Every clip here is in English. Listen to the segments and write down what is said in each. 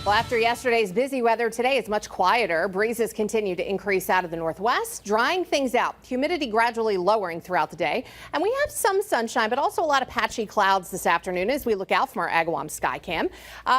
Well, after yesterday's busy weather, today is much quieter. Breezes continue to increase out of the northwest, drying things out. Humidity gradually lowering throughout the day. And we have some sunshine, but also a lot of patchy clouds this afternoon as we look out from our Agawam Skycam.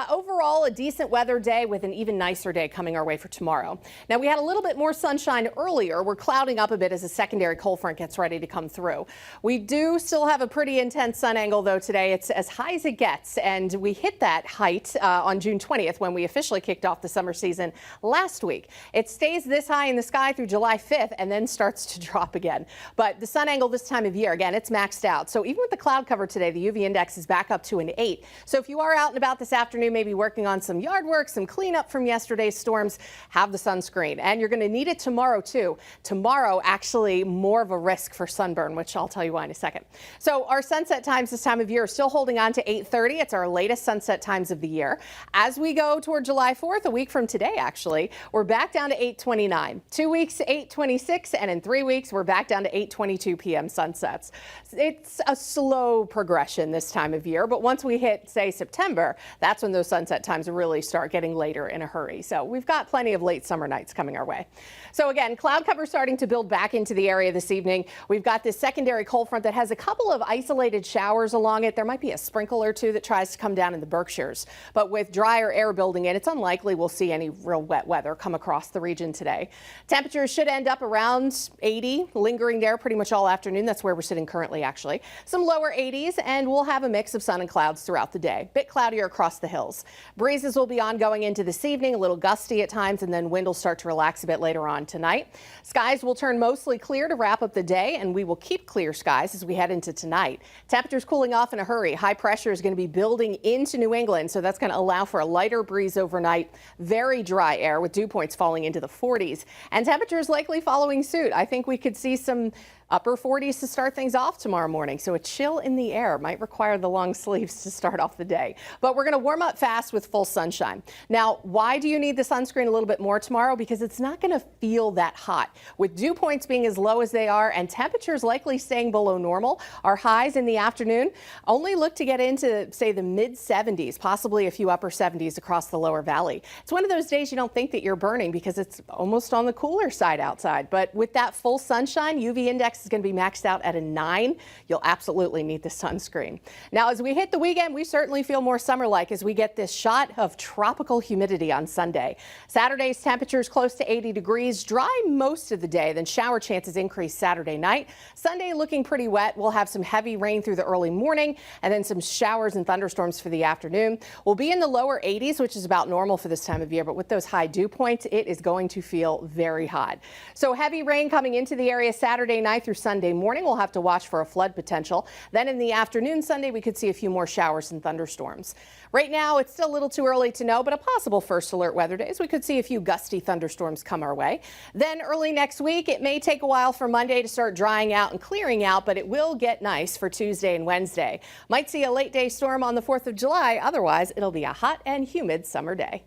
Overall, a decent weather day with an even nicer day coming our way for tomorrow. Now, we had a little bit more sunshine earlier. We're clouding up a bit as a secondary cold front gets ready to come through. We do still have a pretty intense sun angle, though, today. It's as high as it gets, and we hit that height on June 20th when we officially kicked off the summer season last week. It stays this high in the sky through July 5th and then starts to drop again. But the sun angle this time of year, again, it's maxed out. So even with the cloud cover today, the UV index is back up to an 8. So if you are out and about this afternoon, maybe working on some yard work, some cleanup from yesterday's storms, have the sunscreen. And you're going to need it tomorrow, too. Tomorrow, actually, more of a risk for sunburn, which I'll tell you why in a second. So our sunset times this time of year are still holding on to 8:30. It's our latest sunset times of the year. As we go toward July 4th, a week from today, actually, we're back down to 8:29. 2 weeks, 8:26, and in 3 weeks, we're back down to 8:22 p.m. sunsets. It's a slow progression this time of year, but once we hit, say, September, that's when those sunset times really start getting later in a hurry. So we've got plenty of late summer nights coming our way. So again, cloud cover starting to build back into the area this evening. We've got this secondary cold front that has a couple of isolated showers along it. There might be a sprinkle or two that tries to come down in the Berkshires, but with drier air building in, it's unlikely we'll see any real wet weather come across the region today. Temperatures should end up around 80, lingering there pretty much all afternoon. That's where we're sitting currently, actually. Some lower 80s, and we'll have a mix of sun and clouds throughout the day. Bit cloudier across the hills. Breezes will be ongoing into this evening, a little gusty at times, and then wind will start to relax a bit later on tonight. Skies will turn mostly clear to wrap up the day, and we will keep clear skies as we head into tonight. Temperatures cooling off in a hurry. High pressure is going to be building into New England, so that's going to allow for a lighter breeze overnight. Very dry air with dew points falling into the 40s, and temperatures likely following suit. I think we could see some upper 40s to start things off tomorrow morning. So a chill in the air might require the long sleeves to start off the day. But we're going to warm up fast with full sunshine. Now, why do you need the sunscreen a little bit more tomorrow? Because it's not going to feel that hot. With dew points being as low as they are and temperatures likely staying below normal, our highs in the afternoon only look to get into, say, the mid 70s, possibly a few upper 70s across the lower valley. It's one of those days you don't think that you're burning because it's almost on the cooler side outside. But with that full sunshine, UV index is going to be maxed out at a 9. You'll absolutely need the sunscreen. Now, as we hit the weekend, we certainly feel more summer-like as we get this shot of tropical humidity on Sunday. Saturday's temperatures close to 80 degrees, dry most of the day, then shower chances increase Saturday night. Sunday looking pretty wet. We'll have some heavy rain through the early morning and then some showers and thunderstorms for the afternoon. We'll be in the lower 80s, which is about normal for this time of year, but with those high dew points, it is going to feel very hot. So heavy rain coming into the area Saturday night through Sunday morning. We'll have to watch for a flood potential. Then in the afternoon Sunday, we could see a few more showers and thunderstorms. Right now, it's still a little too early to know, but a possible first alert weather days. We could see a few gusty thunderstorms come our way. Then early next week, it may take a while for Monday to start drying out and clearing out, but it will get nice for Tuesday and Wednesday. Might see a late day storm on the 4th of July. Otherwise, it'll be a hot and humid summer day.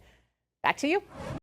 Back to you.